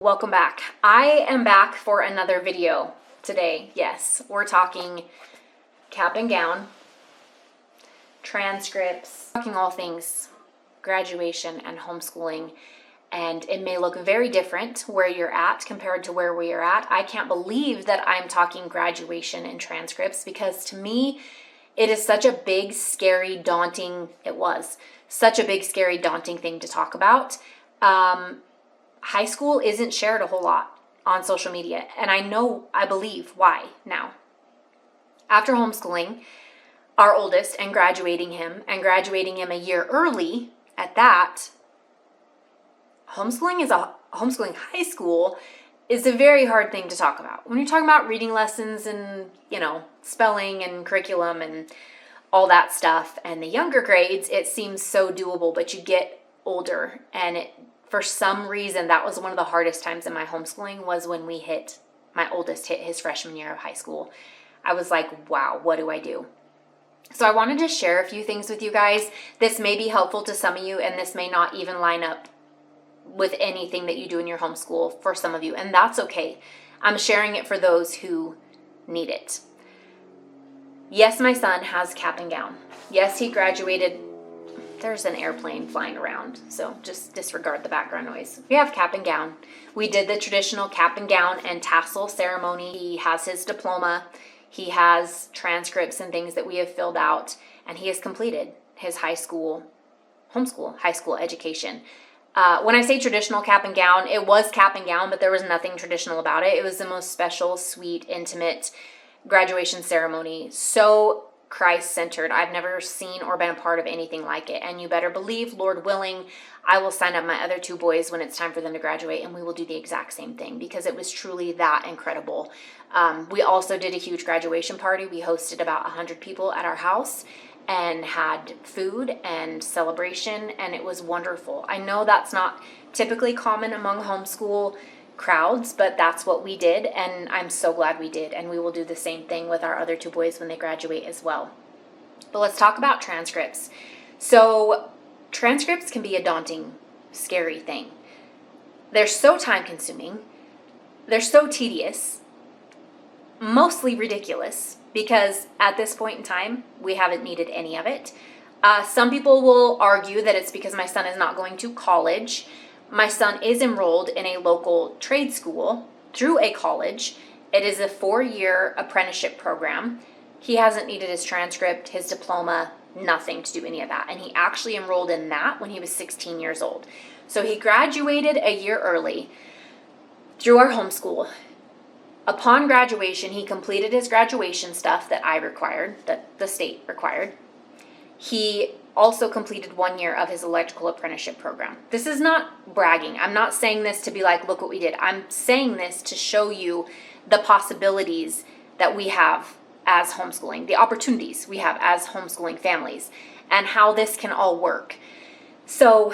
Welcome back. I am back for another video today. Yes, we're talking cap and gown, transcripts, talking all things graduation and homeschooling. And it may look very different where you're at compared to where we are at. I can't believe that I'm talking graduation and transcripts because to me, it is such a big, scary, daunting, such a big, scary, daunting thing to talk about. High school isn't shared a whole lot on social media, and I believe why now. After homeschooling our oldest and graduating him a year early at that, homeschooling high school is a very hard thing to talk about. When you're talking about reading lessons and, spelling and curriculum and all that stuff, and the younger grades, it seems so doable, but you get older and for some reason, that was one of the hardest times in my homeschooling was when my oldest hit his freshman year of high school. I was like, wow, what do I do? So I wanted to share a few things with you guys. This may be helpful to some of you, and this may not even line up with anything that you do in your homeschool for some of you, and that's okay. I'm sharing it for those who need it. Yes, my son has cap and gown. Yes, he graduated. There's an airplane flying around, so just disregard the background noise. We have cap and gown. We did the traditional cap and gown and tassel ceremony. He has his diploma. He has transcripts and things that we have filled out, and he has completed his high school education. When I say traditional cap and gown, it was cap and gown, but there was nothing traditional about it. It was the most special, sweet, intimate graduation ceremony. So Christ-centered. I've never seen or been a part of anything like it. And you better believe, Lord willing, I will sign up my other two boys when it's time for them to graduate, and we will do the exact same thing because it was truly that incredible. We also did a huge graduation party. We hosted about 100 people at our house and had food and celebration, and it was wonderful. I know that's not typically common among homeschool crowds, but that's what we did, and I'm so glad we did, and we will do the same thing with our other two boys when they graduate as well. But let's talk about transcripts. So transcripts can be a daunting, scary thing. They're so time-consuming, they're so tedious, mostly ridiculous, because at this point in time, we haven't needed any of it. Some people will argue that it's because my son is not going to college. My son is enrolled in a local trade school through a college. It is a 4-year apprenticeship program. He hasn't needed his transcript, his diploma, nothing to do any of that. And he actually enrolled in that when he was 16 years old. So he graduated a year early through our homeschool. Upon graduation, he completed his graduation stuff that I required, that the state required. He also completed 1 year of his electrical apprenticeship program. This is not bragging. I'm not saying this to be like, look what we did. I'm saying this to show you the possibilities that we have as homeschooling, the opportunities we have as homeschooling families, and how this can all work. So,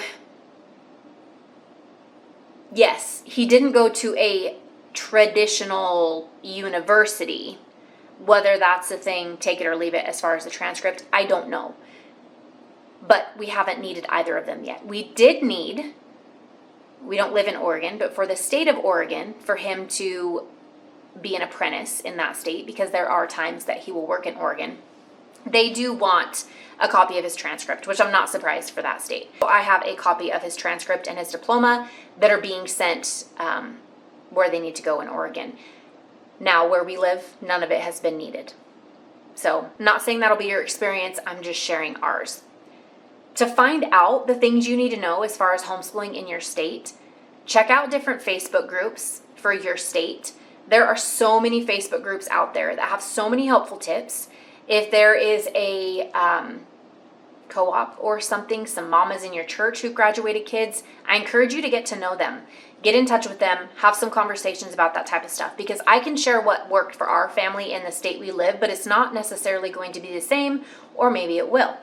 yes, he didn't go to a traditional university. Whether that's the thing, take it or leave it as far as the transcript, I don't know. But we haven't needed either of them yet. We don't live in Oregon, but for the state of Oregon, for him to be an apprentice in that state, because there are times that he will work in Oregon, they do want a copy of his transcript, which I'm not surprised for that state. So I have a copy of his transcript and his diploma that are being sent where they need to go in Oregon. Now, where we live, none of it has been needed. So, not saying that'll be your experience, I'm just sharing ours. To find out the things you need to know as far as homeschooling in your state, check out different Facebook groups for your state. There are so many Facebook groups out there that have so many helpful tips. If there is a co-op or something, some mamas in your church who graduated kids, I encourage you to get to know them. Get in touch with them, have some conversations about that type of stuff, because I can share what worked for our family in the state we live, but it's not necessarily going to be the same, or maybe it will,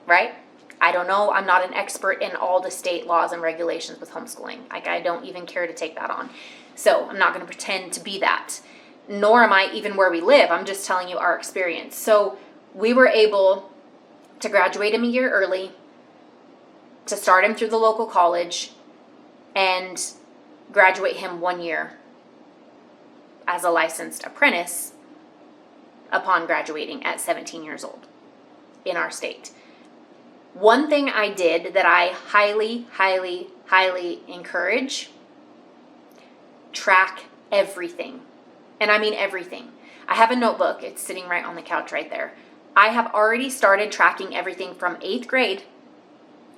right? I don't know. I'm not an expert in all the state laws and regulations with homeschooling. I don't even care to take that on. So I'm not going to pretend to be that, nor am I even where we live. I'm just telling you our experience. So we were able to graduate him a year early, to start him through the local college, and graduate him 1 year as a licensed apprentice upon graduating at 17 years old in our state. One thing I did that I highly, highly, highly encourage: track everything. And I mean everything. I have a notebook. It's sitting right on the couch right there. I have already started tracking everything from 8th grade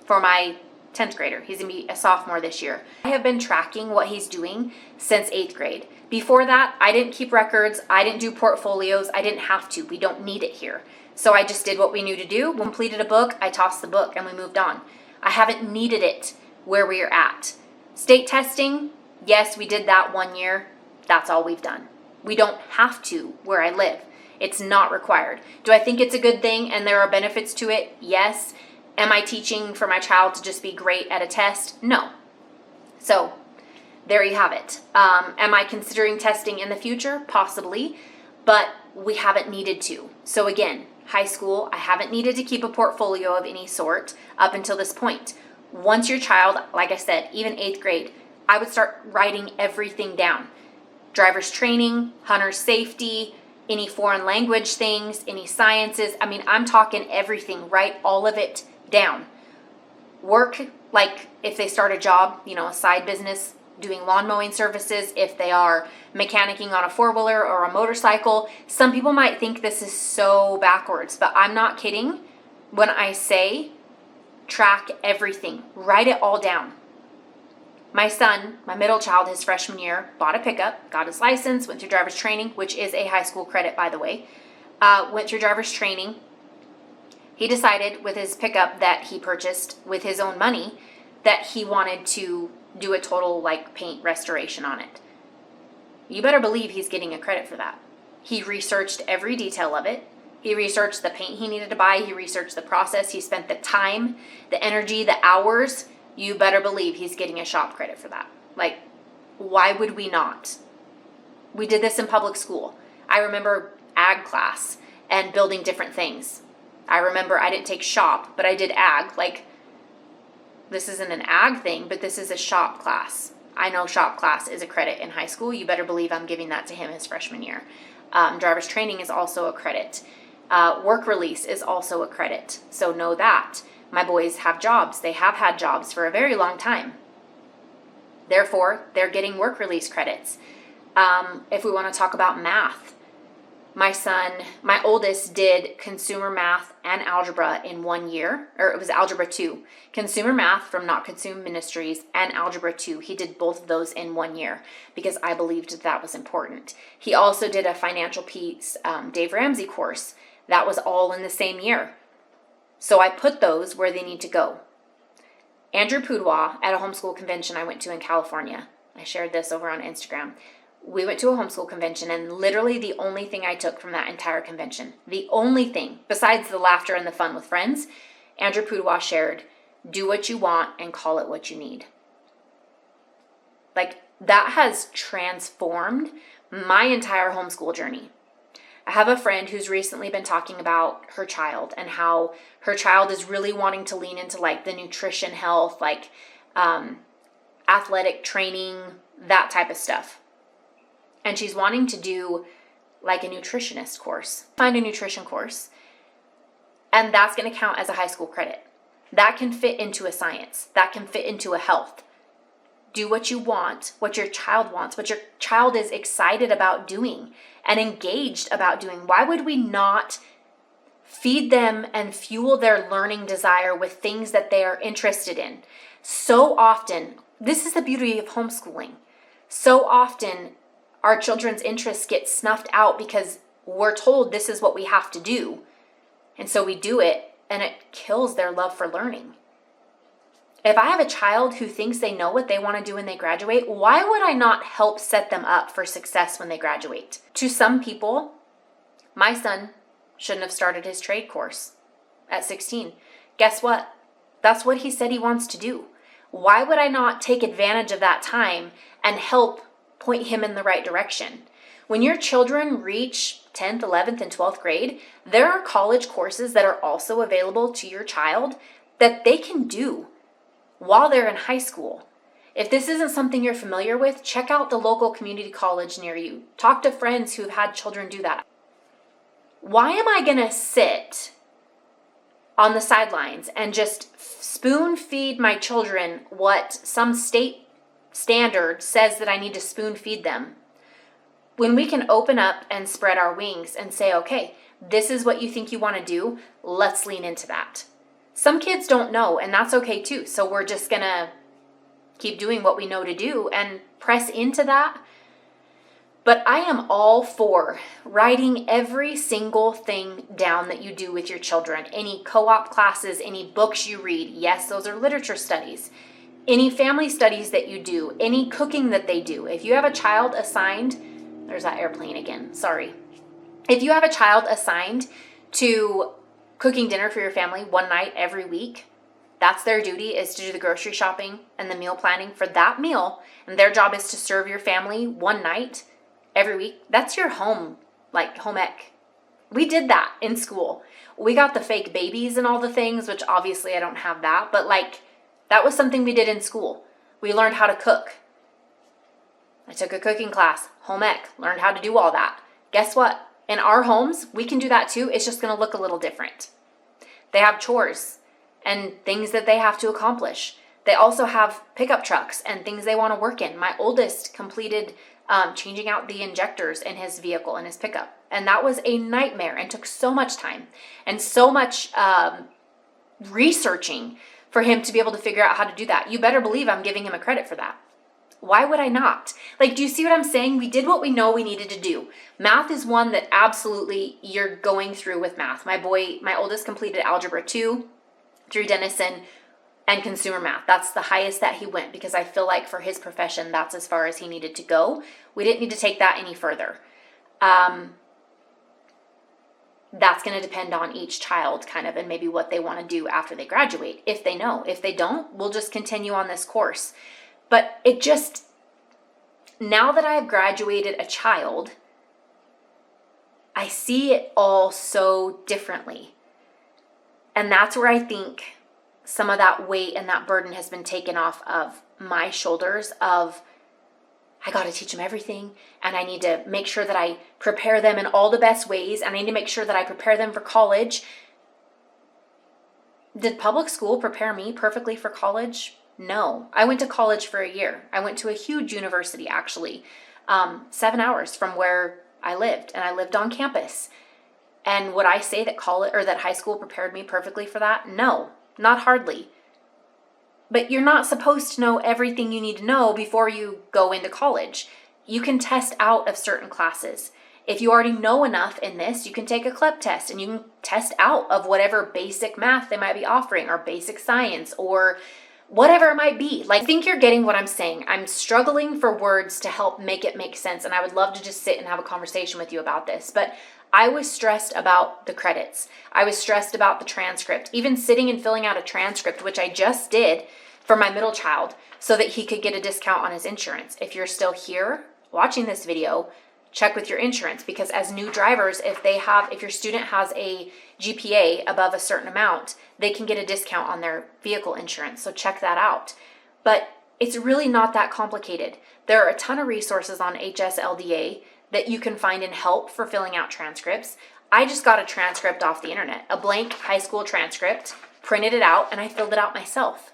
for my 10th grader. He's going to be a sophomore this year. I have been tracking what he's doing since 8th grade. Before that, I didn't keep records. I didn't do portfolios. I didn't have to. We don't need it here. So I just did what we knew to do. We completed a book, I tossed the book, and we moved on. I haven't needed it where we are at. State testing, yes, we did that 1 year. That's all we've done. We don't have to where I live. It's not required. Do I think it's a good thing and there are benefits to it? Yes. Am I teaching for my child to just be great at a test? No. So there you have it. Am I considering testing in the future? Possibly, but we haven't needed to. So again, high school, I haven't needed to keep a portfolio of any sort up until this point. Once your child, like I said, even 8th grade, I would start writing everything down. Driver's training, hunter's safety, any foreign language things, any sciences. I mean, I'm talking everything. Write all of it down. Work, like if they start a job, a side business, doing lawn mowing services, if they are mechanicking on a 4-wheeler or a motorcycle. Some people might think this is so backwards, but I'm not kidding when I say track everything. Write it all down. My son, my middle child, his freshman year, bought a pickup, got his license, went through driver's training, which is a high school credit, by the way. Went through driver's training. He decided with his pickup that he purchased with his own money that he wanted to do a total paint restoration on it. You better believe he's getting a credit for that. He researched every detail of it. He researched the paint he needed to buy. He researched the process. He spent the time, the energy, the hours. You better believe he's getting a shop credit for that. Why would we not? We did this in public school. I remember ag class and building different things. I remember I didn't take shop, but I did ag. This isn't an ag thing, but this is a shop class. I know shop class is a credit in high school. You better believe I'm giving that to him his freshman year. Driver's training is also a credit. Work release is also a credit. So know that. My boys have jobs. They have had jobs for a very long time. Therefore, they're getting work release credits. If we want to talk about math, my oldest did consumer math and algebra in 1 year, or it was algebra 2. Consumer math from Not Consume Ministries and algebra 2. He did both of those in 1 year because I believed that was important. He also did a financial piece, Dave Ramsey course. That was all in the same year. So I put those where they need to go. Andrew Pudewa at a homeschool convention I went to in California. I shared this over on Instagram. We went to a homeschool convention, and literally the only thing I took from that entire convention, the only thing, besides the laughter and the fun with friends, Andrew Pudewa shared, do what you want and call it what you need. That has transformed my entire homeschool journey. I have a friend who's recently been talking about her child and how her child is really wanting to lean into the nutrition, health, athletic training, that type of stuff. And she's wanting to do a nutritionist course, find a nutrition course. And that's going to count as a high school credit. That can fit into a science. That can fit into a health. Do what you want, what your child wants, what your child is excited about doing and engaged about doing. Why would we not feed them and fuel their learning desire with things that they are interested in? So often, this is the beauty of homeschooling. So often, our children's interests get snuffed out because we're told this is what we have to do. And so we do it, and it kills their love for learning. If I have a child who thinks they know what they want to do when they graduate, why would I not help set them up for success when they graduate? To some people, my son shouldn't have started his trade course at 16. Guess what? That's what he said he wants to do. Why would I not take advantage of that time and help point him in the right direction? When your children reach 10th, 11th, and 12th grade, there are college courses that are also available to your child that they can do while they're in high school. If this isn't something you're familiar with, check out the local community college near you. Talk to friends who've had children do that. Why am I going to sit on the sidelines and just spoon feed my children what some state standard says that I need to spoon feed them, when we can open up and spread our wings and say, okay, this is what you think you want to do, let's lean into that. Some kids don't know, and that's okay too. So we're just going to keep doing what we know to do and press into that. But I am all for writing every single thing down that you do with your children. Any co-op classes, any books you read. Yes, those are literature studies. Any family studies that you do, any cooking that they do. If you have a child assigned, there's that airplane again, sorry. If you have a child assigned to cooking dinner for your family one night every week, that's their duty, is to do the grocery shopping and the meal planning for that meal, and their job is to serve your family one night every week. That's your home ec. We did that in school. We got the fake babies and all the things, which obviously I don't have that, but that was something we did in school. We learned how to cook. I took a cooking class, home ec, learned how to do all that. Guess what? In our homes, we can do that too. It's just going to look a little different. They have chores and things that they have to accomplish. They also have pickup trucks and things they want to work in. My oldest completed changing out the injectors in his vehicle, in his pickup. And that was a nightmare and took so much time and so much researching for him to be able to figure out how to do that. You better believe I'm giving him a credit for that. Why would I not? Do you see what I'm saying? We did what we know we needed to do. Math is one that absolutely you're going through with math. My oldest completed Algebra 2 through Denison and consumer math. That's the highest that he went because I feel like for his profession, that's as far as he needed to go. We didn't need to take that any further. That's going to depend on each child and maybe what they want to do after they graduate. If they know. If they don't, we'll just continue on this course. But now that I have graduated a child, I see it all so differently. And that's where I think some of that weight and that burden has been taken off of my shoulders of, I got to teach them everything, and I need to make sure that I prepare them in all the best ways, and I need to make sure that I prepare them for college. Did public school prepare me perfectly for college? No. I went to college for a year. I went to a huge university, actually, 7 hours from where I lived, and I lived on campus. And would I say that that high school prepared me perfectly for that? No, not hardly. But you're not supposed to know everything you need to know before you go into college. You can test out of certain classes. If you already know enough in this, you can take a CLEP test and you can test out of whatever basic math they might be offering or basic science or whatever it might be. I think you're getting what I'm saying. I'm struggling for words to help make it make sense, and I would love to just sit and have a conversation with you about this. But I was stressed about the credits. I was stressed about the transcript. Even sitting and filling out a transcript, which I just did for my middle child so that he could get a discount on his insurance. If you're still here watching this video, check with your insurance, because as new drivers, if your student has a GPA above a certain amount, they can get a discount on their vehicle insurance. So check that out. But it's really not that complicated. There are a ton of resources on HSLDA that you can find and help for filling out transcripts. I just got a transcript off the internet, a blank high school transcript, printed it out, and I filled it out myself.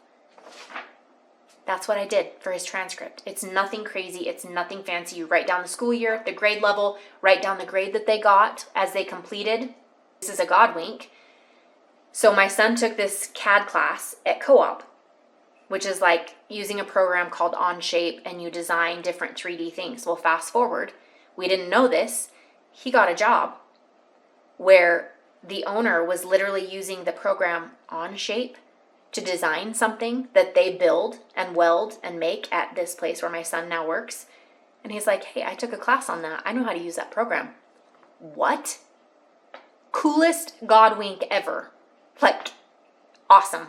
That's what I did for his transcript. It's nothing crazy. It's nothing fancy. You write down the school year, the grade level, write down the grade that they got as they completed. This is a God wink. So my son took this CAD class at co-op, which is like using a program called Onshape, and you design different 3D things. Well, fast forward, we didn't know this. He got a job where the owner was literally using the program Onshape to design something that they build and weld and make at this place where my son now works. And he's like, hey, I took a class on that. I know how to use that program. What? Coolest God wink ever. Awesome.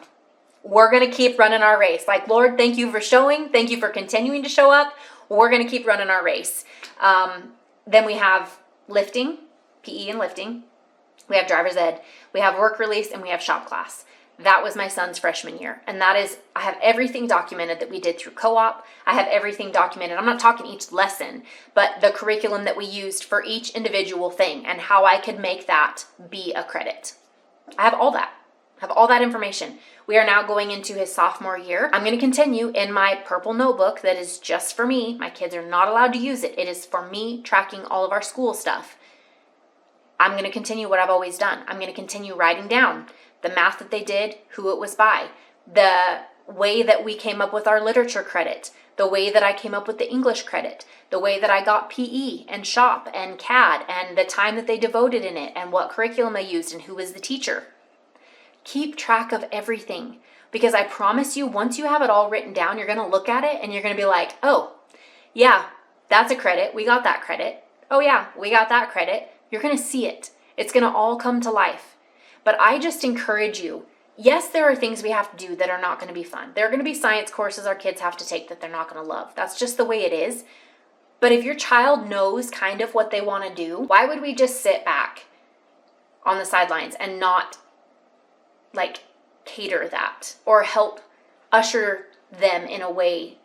We're going to keep running our race. Lord, thank you for showing. Thank you for continuing to show up. We're going to keep running our race. Then we have lifting, PE and lifting. We have driver's ed. We have work release, and we have shop class. That was my son's freshman year. And that is, I have everything documented that we did through co-op. I have everything documented. I'm not talking each lesson, but the curriculum that we used for each individual thing and how I could make that be a credit. I have all that. I have all that information. We are now going into his sophomore year. I'm going to continue in my purple notebook that is just for me. My kids are not allowed to use it. It is for me tracking all of our school stuff. I'm going to continue what I've always done. I'm going to continue writing down the math that they did, who it was by, the way that we came up with our literature credit, the way that I came up with the English credit, the way that I got PE and shop and CAD and the time that they devoted in it and what curriculum I used and who was the teacher. Keep track of everything, because I promise you, once you have it all written down, you're going to look at it and you're going to be like, oh, yeah, that's a credit. We got that credit. Oh yeah, we got that credit. You're going to see it. It's going to all come to life. But I just encourage you, yes, there are things we have to do that are not going to be fun. There are going to be science courses our kids have to take that they're not going to love. That's just the way it is. But if your child knows kind of what they want to do, why would we just sit back on the sidelines and not cater that or help usher them in a way